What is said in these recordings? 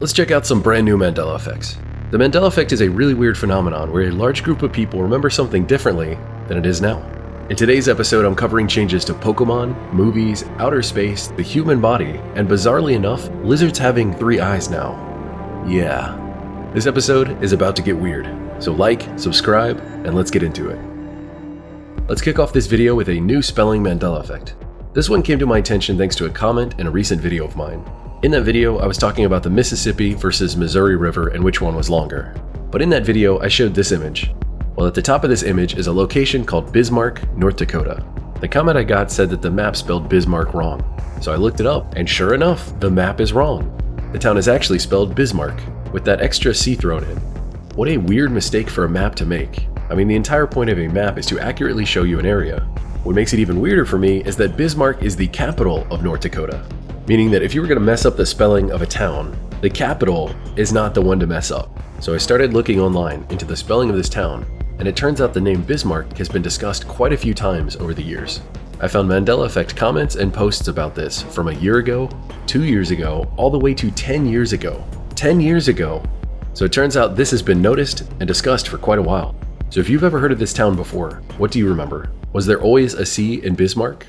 Let's check out some brand new Mandela effects. The Mandela effect is a really weird phenomenon where a large group of people remember something differently than it is now. In today's episode, I'm covering changes to Pokemon, movies, outer space, the human body, and bizarrely enough, lizards having 3 eyes now. Yeah. This episode is about to get weird, so like, subscribe, and let's get into it. Let's kick off this video with a new spelling Mandela effect. This one came to my attention thanks to a comment in a recent video of mine. In that video, I was talking about the Mississippi versus Missouri River and which one was longer. But in that video, I showed this image. Well, at the top of this image is a location called Bismarck, North Dakota. The comment I got said that the map spelled Bismarck wrong. So I looked it up, and sure enough, the map is wrong. The town is actually spelled Bismarck, with that extra C thrown in. What a weird mistake for a map to make. I mean, the entire point of a map is to accurately show you an area. What makes it even weirder for me is that Bismarck is the capital of North Dakota. Meaning that if you were going to mess up the spelling of a town, the capital is not the one to mess up. So I started looking online into the spelling of this town, and it turns out the name Bismarck has been discussed quite a few times over the years. I found Mandela Effect comments and posts about this from a year ago, 2 years ago, all the way to 10 years ago. 10 years ago! So it turns out this has been noticed and discussed for quite a while. So if you've ever heard of this town before, what do you remember? Was there always a C in Bismarck?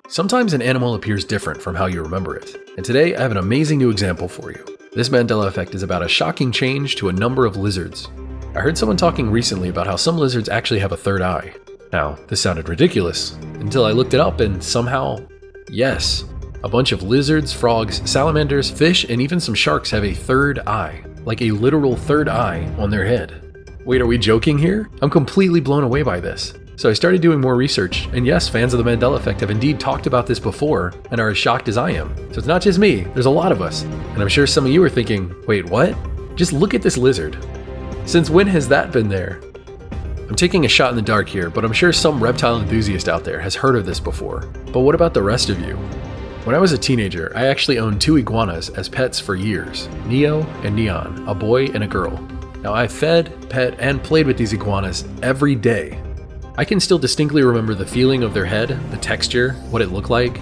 Sometimes an animal appears different from how you remember it, and today I have an amazing new example for you. This Mandela effect is about a shocking change to a number of lizards. I heard someone talking recently about how some lizards actually have a third eye. Now, this sounded ridiculous, until I looked it up and somehow, yes, a bunch of lizards, frogs, salamanders, fish, and even some sharks have a third eye, like a literal third eye on their head. Wait, are we joking here? I'm completely blown away by this. So I started doing more research, and yes, fans of the Mandela effect have indeed talked about this before and are as shocked as I am. So it's not just me, there's a lot of us. And I'm sure some of you are thinking, wait, what? Just look at this lizard. Since when has that been there? I'm taking a shot in the dark here, but I'm sure some reptile enthusiast out there has heard of this before. But what about the rest of you? When I was a teenager, I actually owned 2 iguanas as pets for years, Neo and Neon, a boy and a girl. Now I fed, pet, and played with these iguanas every day. I can still distinctly remember the feeling of their head, the texture, what it looked like.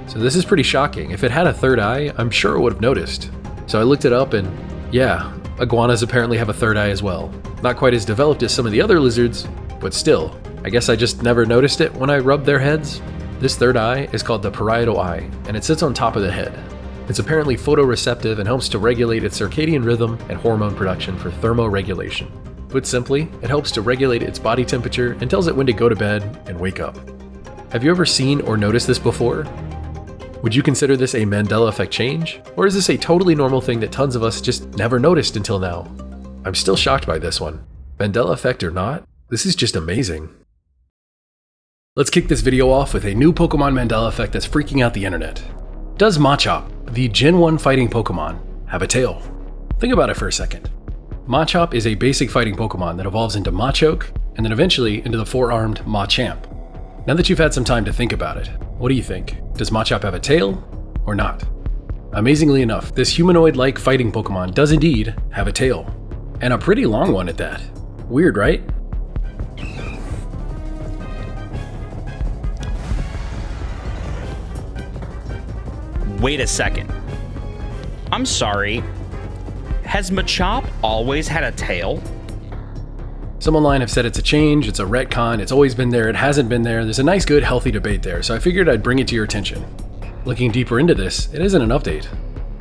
So this is pretty shocking. If it had a third eye, I'm sure it would have noticed. So I looked it up and yeah, iguanas apparently have a third eye as well. Not quite as developed as some of the other lizards, but still, I guess I just never noticed it when I rubbed their heads. This third eye is called the parietal eye, and it sits on top of the head. It's apparently photoreceptive and helps to regulate its circadian rhythm and hormone production for thermoregulation. Put simply, it helps to regulate its body temperature and tells it when to go to bed and wake up. Have you ever seen or noticed this before? Would you consider this a Mandela effect change? Or is this a totally normal thing that tons of us just never noticed until now? I'm still shocked by this one. Mandela effect or not, this is just amazing. Let's kick this video off with a new Pokemon Mandela effect that's freaking out the internet. Does Machop, the Gen 1 fighting Pokemon, have a tail? Think about it for a second. Machop is a basic fighting Pokemon that evolves into Machop and then eventually into the 4-armed Machamp. Now that you've had some time to think about it, what do you think? Does Machop have a tail or not? Amazingly enough, this humanoid-like fighting Pokemon does indeed have a tail, and a pretty long one at that. Weird, right? Wait a second. I'm sorry. Has Machop always had a tail? Some online have said it's a change, it's a retcon, it's always been there, it hasn't been there. There's a nice, good, healthy debate there, so I figured I'd bring it to your attention. Looking deeper into this, it isn't an update.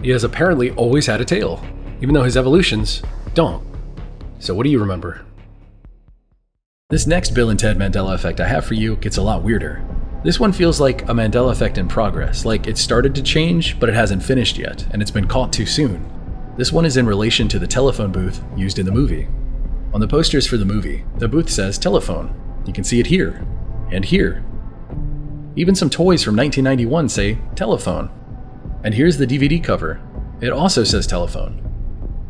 He has apparently always had a tail, even though his evolutions don't. So what do you remember? This next Bill and Ted Mandela effect I have for you gets a lot weirder. This one feels like a Mandela effect in progress, like it started to change, but it hasn't finished yet, and it's been caught too soon. This one is in relation to the telephone booth used in the movie. On the posters for the movie, the booth says telephone. You can see it here, and here. Even some toys from 1991 say telephone. And here's the DVD cover. It also says telephone.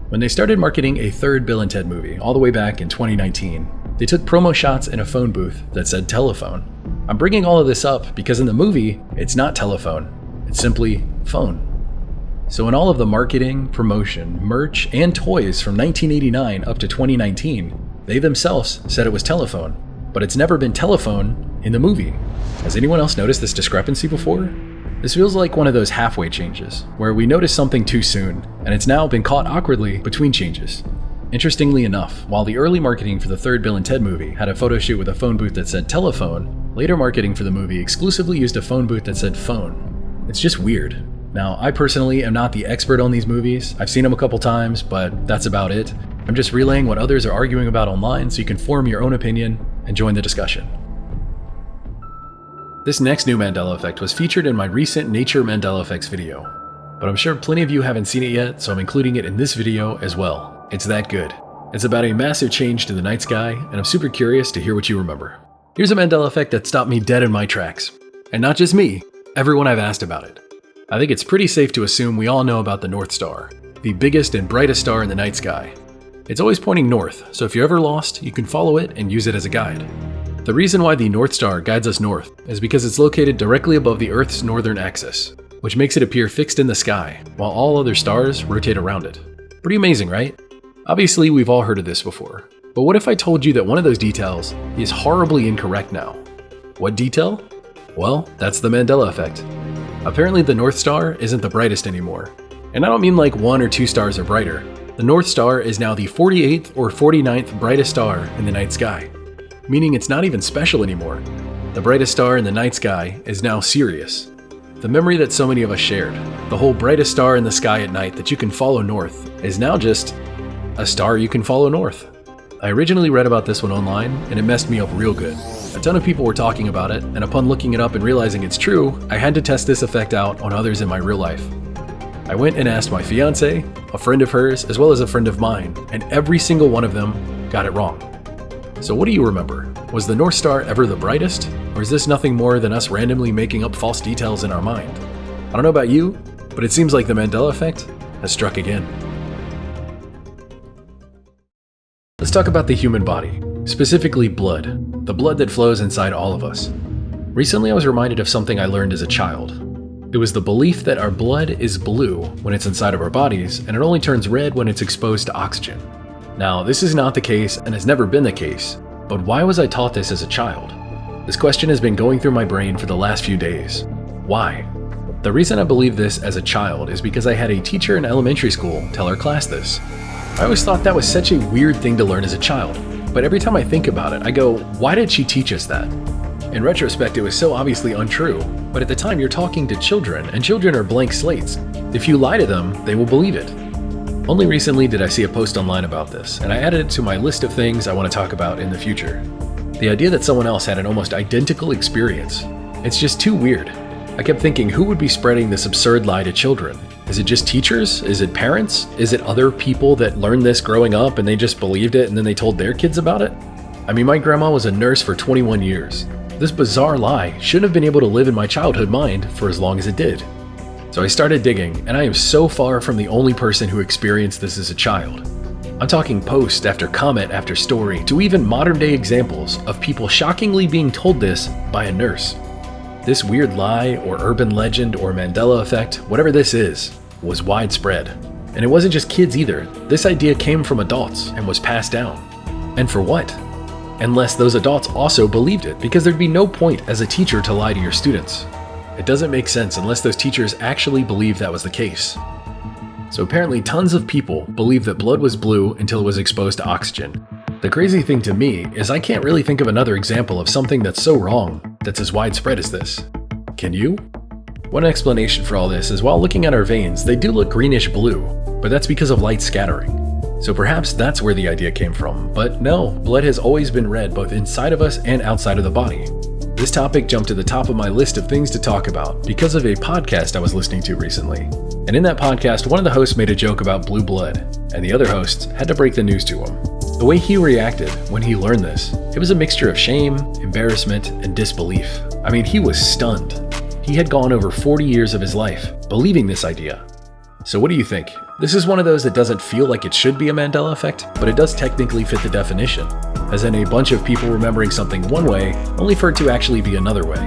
When they started marketing a third Bill and Ted movie, all the way back in 2019, they took promo shots in a phone booth that said telephone. I'm bringing all of this up because in the movie, it's not telephone, it's simply phone. So in all of the marketing, promotion, merch, and toys from 1989 up to 2019, they themselves said it was telephone, but it's never been telephone in the movie. Has anyone else noticed this discrepancy before? This feels like one of those halfway changes, where we notice something too soon, and it's now been caught awkwardly between changes. Interestingly enough, while the early marketing for the third Bill and Ted movie had a photo shoot with a phone booth that said telephone, later marketing for the movie exclusively used a phone booth that said phone. It's just weird. Now, I personally am not the expert on these movies. I've seen them a couple times, but that's about it. I'm just relaying what others are arguing about online so you can form your own opinion and join the discussion. This next new Mandela effect was featured in my recent Nature Mandela Effects video, but I'm sure plenty of you haven't seen it yet, so I'm including it in this video as well. It's that good. It's about a massive change to the night sky, and I'm super curious to hear what you remember. Here's a Mandela effect that stopped me dead in my tracks. And not just me, everyone I've asked about it. I think it's pretty safe to assume we all know about the North Star, the biggest and brightest star in the night sky. It's always pointing north, so if you're ever lost, you can follow it and use it as a guide. The reason why the North Star guides us north is because it's located directly above the Earth's northern axis, which makes it appear fixed in the sky, while all other stars rotate around it. Pretty amazing, right? Obviously, we've all heard of this before, but what if I told you that one of those details is horribly incorrect now? What detail? Well, that's the Mandela effect. Apparently the North Star isn't the brightest anymore. And I don't mean like 1 or 2 stars are brighter. The North Star is now the 48th or 49th brightest star in the night sky, meaning it's not even special anymore. The brightest star in the night sky is now Sirius, the memory that so many of us shared. The whole brightest star in the sky at night that you can follow north is now just a star you can follow north. I originally read about this one online, and it messed me up real good. A ton of people were talking about it, and upon looking it up and realizing it's true, I had to test this effect out on others in my real life. I went and asked my fiance, a friend of hers, as well as a friend of mine, and every single one of them got it wrong. So what do you remember? Was the North Star ever the brightest, or is this nothing more than us randomly making up false details in our mind? I don't know about you, but it seems like the Mandela effect has struck again. Let's talk about the human body, specifically blood, the blood that flows inside all of us. Recently I was reminded of something I learned as a child. It was the belief that our blood is blue when it's inside of our bodies, and it only turns red when it's exposed to oxygen. Now, this is not the case and has never been the case, but why was I taught this as a child? This question has been going through my brain for the last few days. Why? The reason I believe this as a child is because I had a teacher in elementary school tell our class this. I always thought that was such a weird thing to learn as a child, but every time I think about it, I go, why did she teach us that? In retrospect, it was so obviously untrue, but at the time you're talking to children, and children are blank slates. If you lie to them, they will believe it. Only recently did I see a post online about this, and I added it to my list of things I want to talk about in the future. The idea that someone else had an almost identical experience, it's just too weird. I kept thinking, who would be spreading this absurd lie to children? Is it just teachers? Is it parents? Is it other people that learned this growing up and they just believed it and then they told their kids about it? I mean, my grandma was a nurse for 21 years. This bizarre lie shouldn't have been able to live in my childhood mind for as long as it did. So I started digging, and I am so far from the only person who experienced this as a child. I'm talking post after comment after story to even modern day examples of people shockingly being told this by a nurse. This weird lie or urban legend or Mandela effect, whatever this is, was widespread. And it wasn't just kids either. This idea came from adults and was passed down. And for what? Unless those adults also believed it, because there'd be no point as a teacher to lie to your students. It doesn't make sense unless those teachers actually believed that was the case. So apparently tons of people believed that blood was blue until it was exposed to oxygen. The crazy thing to me is I can't really think of another example of something that's so wrong that's as widespread as this. Can you? One explanation for all this is while looking at our veins, they do look greenish blue, but that's because of light scattering. So perhaps that's where the idea came from. But no, blood has always been red both inside of us and outside of the body. This topic jumped to the top of my list of things to talk about because of a podcast I was listening to recently. And in that podcast, one of the hosts made a joke about blue blood, and the other hosts had to break the news to him. The way he reacted when he learned this, it was a mixture of shame, embarrassment, and disbelief. I mean, he was stunned. He had gone over 40 years of his life believing this idea. So what do you think? This is one of those that doesn't feel like it should be a Mandela effect, but it does technically fit the definition, as in a bunch of people remembering something one way, only for it to actually be another way.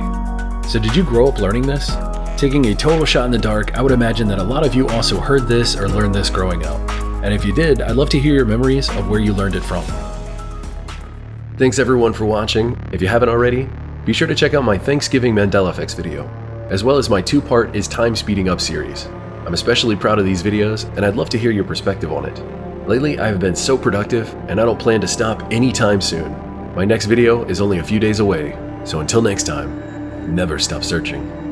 So did you grow up learning this? Taking a total shot in the dark, I would imagine that a lot of you also heard this or learned this growing up. And if you did, I'd love to hear your memories of where you learned it from. Thanks everyone for watching. If you haven't already, be sure to check out my Thanksgiving Mandela Effects video. as well as my 2-part Is Time Speeding Up series. I'm especially proud of these videos, and I'd love to hear your perspective on it. Lately, I've been so productive, and I don't plan to stop anytime soon. My next video is only a few days away, so until next time, never stop searching.